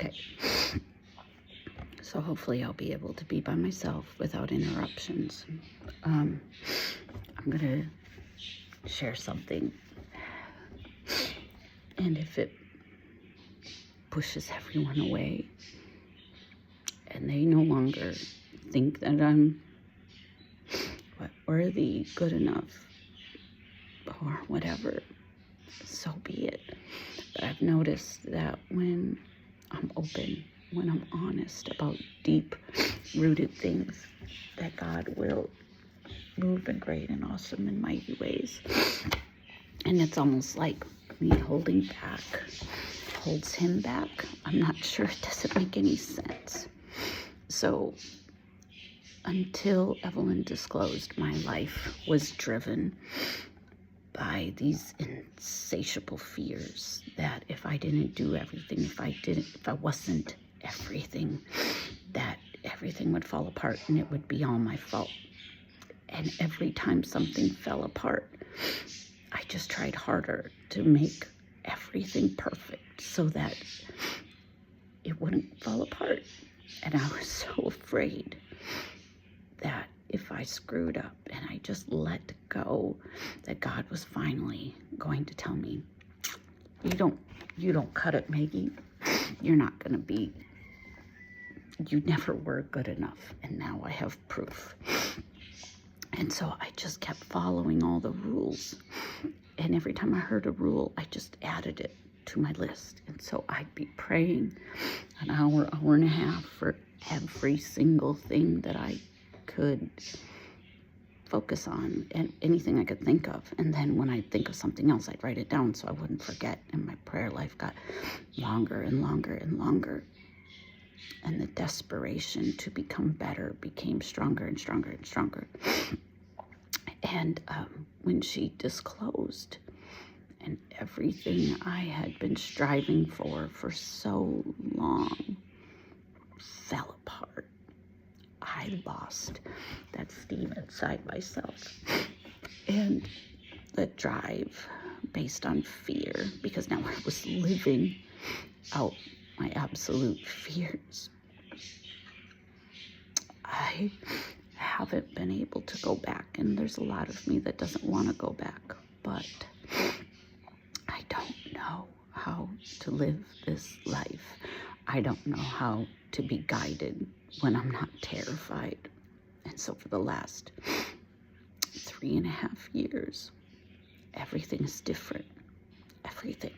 Okay. So hopefully I'll be able to be by myself without interruptions. I'm going to share something. And if it pushes everyone away and they no longer think that I'm worthy, good enough, or whatever, so be it. But I've noticed that when I'm open, when I'm honest about deep-rooted things, that God will move in great and awesome and mighty ways. And it's almost like me holding back holds him back. I'm not sure. It doesn't make any sense. So until Evelyn disclosed, my life was driven by these insatiable fears that if I didn't do everything, if I wasn't everything, that everything would fall apart and it would be all my fault. And every time something fell apart, I just tried harder to make everything perfect so that it wouldn't fall apart. And I was so afraid that if I screwed up and I just let go, that God was finally going to tell me, you don't cut it, Maggie. You're not going to be, you never were good enough. And now I have proof. And so I just kept following all the rules. And every time I heard a rule, I just added it to my list. And so I'd be praying an hour, hour and a half for every single thing that I could focus on and anything I could think of. And then when I think of something else, I'd write it down so I wouldn't forget. And my prayer life got longer and longer and longer. And the desperation to become better became stronger and stronger and stronger. And when she disclosed, and everything I had been striving for so long fell apart, I lost that steam inside myself and the drive based on fear, because now I was living out my absolute fears. I haven't been able to go back, and there's a lot of me that doesn't want to go back, but I don't know how to live this life. I don't know how to be guided when I'm not terrified. And so for the last 3.5 years, everything is different. Everything.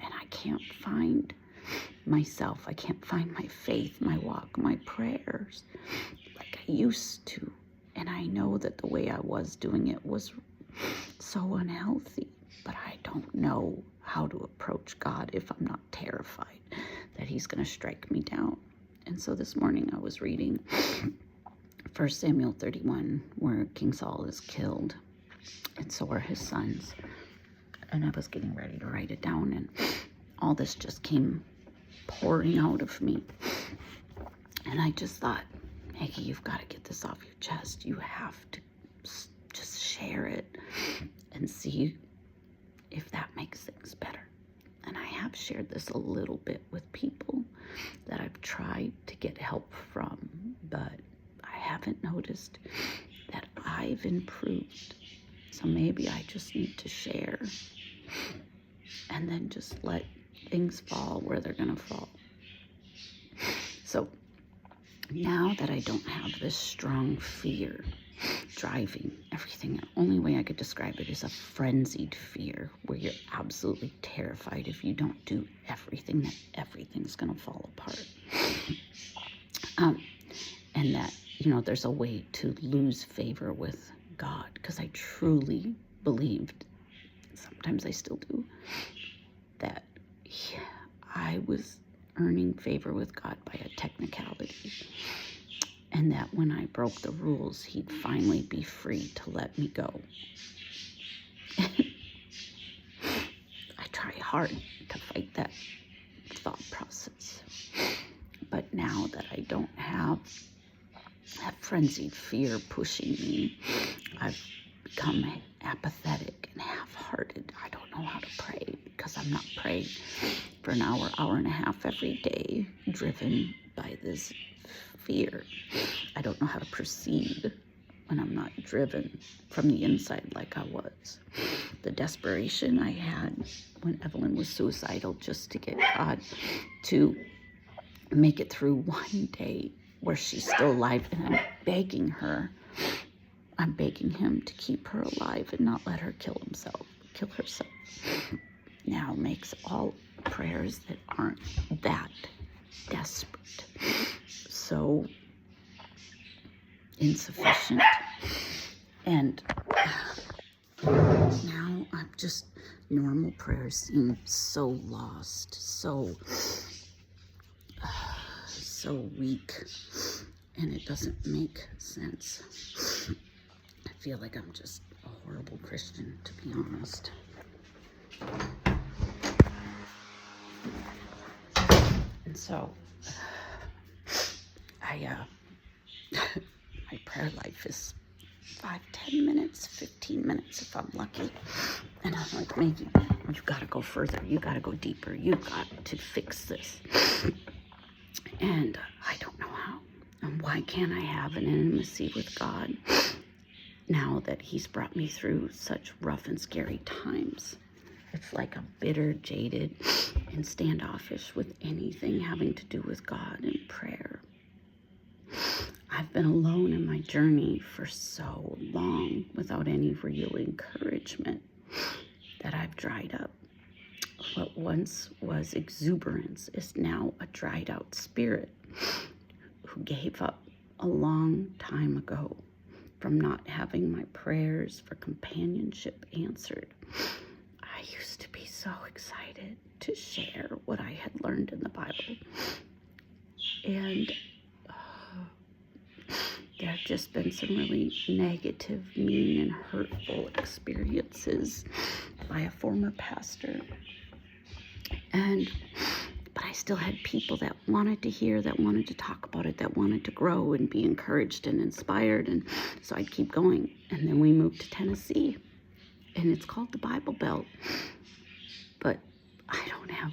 And I can't find myself. I can't find my faith, my walk, my prayers like I used to. And I know that the way I was doing it was so unhealthy, but I don't know how to approach God if I'm not terrified that he's going to strike me down. And so this morning I was reading 1 Samuel 31, where King Saul is killed, and so are his sons. And I was getting ready to write it down, and all this just came pouring out of me. And I just thought, Maggie, you've got to get this off your chest. You have to just share it and see if that makes things better. And I have shared this a little bit with people that I've tried to get help from, but I haven't noticed that I've improved. So maybe I just need to share and then just let things fall where they're going to fall. So now that I don't have this strong fear driving everything, the only way I could describe it is a frenzied fear where you're absolutely terrified if you don't do everything, that everything's going to fall apart. And that, there's a way to lose favor with God, because I truly believed, sometimes I still do, that I was earning favor with God by a technicality. And that when I broke the rules, he'd finally be free to let me go. I try hard to fight that thought process. But now that I don't have that frenzied fear pushing me, I've become apathetic and half-hearted. I don't know know how to pray because I'm not praying for an hour, hour and a half every day, driven by this fear. I don't know how to proceed when I'm not driven from the inside like I was. The desperation I had when Evelyn was suicidal just to get God to make it through one day where she's still alive, and I'm begging him to keep her alive and not let her kill herself. Now makes all prayers that aren't that desperate so insufficient. And now I'm just, normal prayers seem so lost, so weak, and it doesn't make sense. I feel like I'm just a horrible Christian, to be honest. And so my prayer life is 5-10 minutes, 15 minutes if I'm lucky. And I'm like, Maggie, you've got to go further. You got to go deeper. You've got to fix this. And I don't know how. And why can't I have an intimacy with God now that he's brought me through such rough and scary times? It's like I'm bitter, jaded, and standoffish with anything having to do with God and prayer. I've been alone in my journey for so long without any real encouragement that I've dried up. What once was exuberance is now a dried out spirit who gave up a long time ago from not having my prayers for companionship answered. I used to be so excited to share what I had learned in the Bible. And there have just been some really negative, mean, and hurtful experiences by a former pastor. But I still had people that wanted to hear, that wanted to talk about it, that wanted to grow and be encouraged and inspired. And so I'd keep going. And then we moved to Tennessee, and it's called the Bible Belt. But I don't have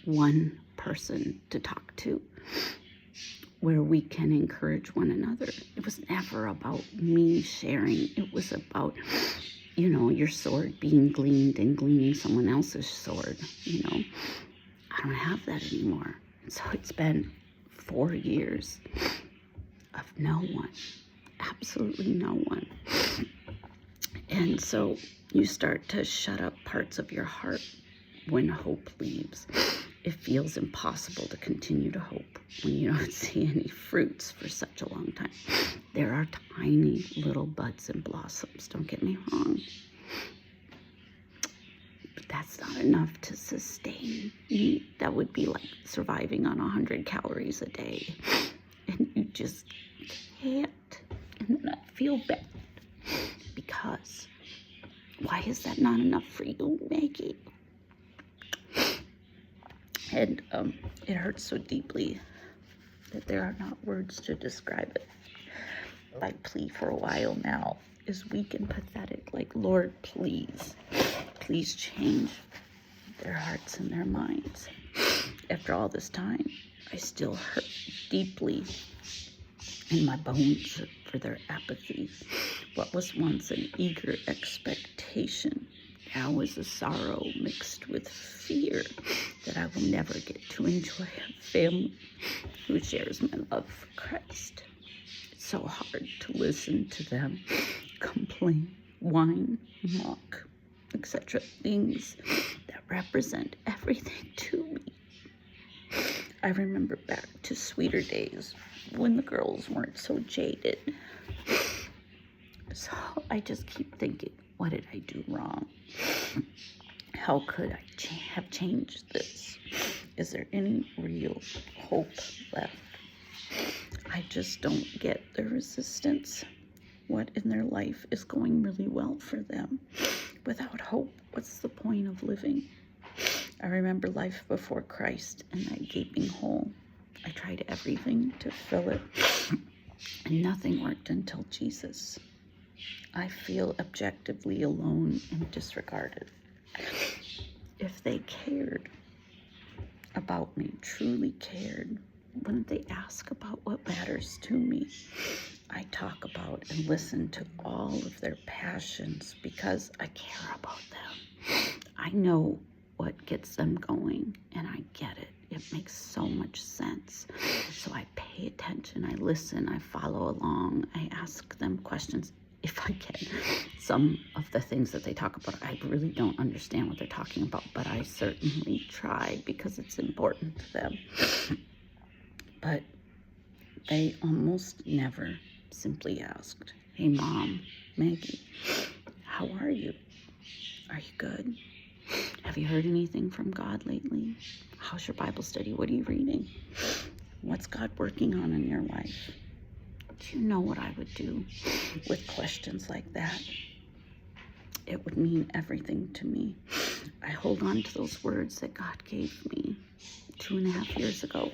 one person to talk to where we can encourage one another. It was never about me sharing. It was about, your sword being gleaned and gleaning someone else's sword, I don't have that anymore. So it's been 4 years of no one, absolutely no one. And so you start to shut up parts of your heart when hope leaves. It feels impossible to continue to hope when you don't see any fruits for such a long time. There are tiny little buds and blossoms, don't get me wrong. But that's not enough to sustain me. That would be like surviving on 100 calories a day. And you just can't. And then I feel bad. Because why is that not enough for you, Maggie? And it hurts so deeply that there are not words to describe it. My plea for a while now is weak and pathetic. Like, Lord, please change their hearts and their minds. After all this time, I still hurt deeply in my bones for their apathy. What was once an eager expectation now is a sorrow mixed with fear that I will never get to enjoy a family who shares my love for Christ. It's so hard to listen to them complain, whine, mock, etc. Things that represent everything to me. I remember back to sweeter days when the girls weren't so jaded. So I just keep thinking, what did I do wrong? How could I have changed this? Is there any real hope left? I just don't get the resistance. What in their life is going really well for them? Without hope, what's the point of living? I remember life before Christ and that gaping hole. I tried everything to fill it, and nothing worked until Jesus. I feel objectively alone and disregarded. if they cared about me, truly cared, wouldn't they ask about what matters to me? I talk about and listen to all of their passions because I care about them. I know what gets them going, and I get it. It makes so much sense. So I pay attention, I listen, I follow along, I ask them questions if I can. Some of the things that they talk about, I really don't understand what they're talking about, but I certainly try because it's important to them. But they almost never simply asked, "Hey, Mom, Maggie, how are you? Are you good? Have you heard anything from God lately? How's your Bible study? What are you reading? What's God working on in your life?" Do you know what I would do with questions like that? It would mean everything to me. I hold on to those words that God gave me 2.5 years ago.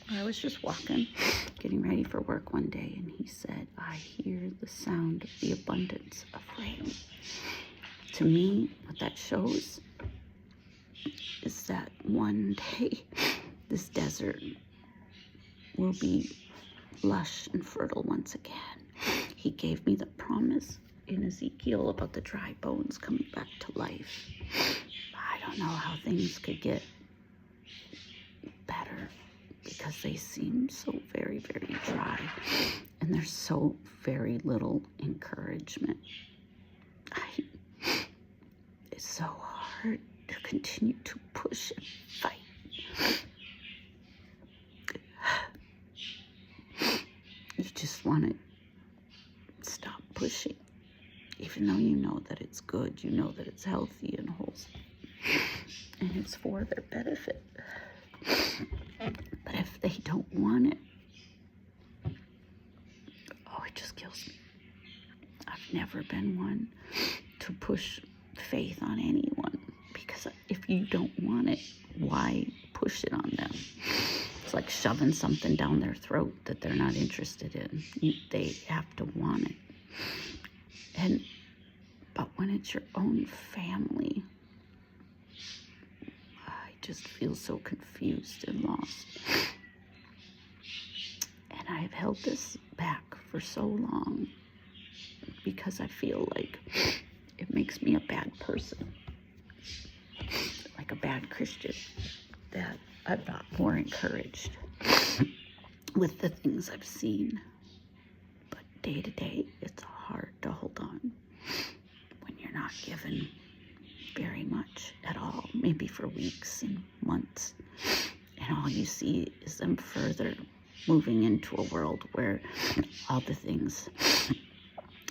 I was just walking, getting ready for work one day, and he said, "I hear the sound of the abundance of rain." To me, what that shows is that one day this desert will be lush and fertile once again. He gave me the promise in Ezekiel about the dry bones coming back to life. I don't know how things could get better because they seem so very, very dry, and there's so very little encouragement. It's so hard to continue to push and fight. You just want to stop pushing, even though you know that it's good, you know that it's healthy and wholesome, and it's for their benefit. But if they don't want it, oh, it just kills me. I've never been one to push faith on anyone, because if you don't want it, why push it on them? It's like shoving something down their throat that they're not interested in. They have to want it. But when it's your own family, I just feel so confused and lost. And I've held this back for so long because I feel like it makes me a bad person, like a bad Christian, that I'm not more encouraged with the things I've seen. But day to day, it's hard to hold on when you're not given very much at all, maybe for weeks and months, and all you see is them further moving into a world where all the things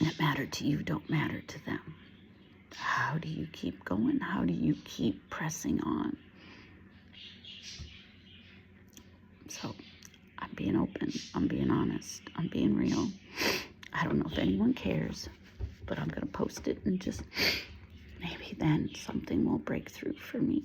that matter to you don't matter to them. How do you keep going? How do you keep pressing on? So I'm being open, I'm being honest, I'm being real. I don't know if anyone cares, but I'm going to post it, and just maybe then something will break through for me.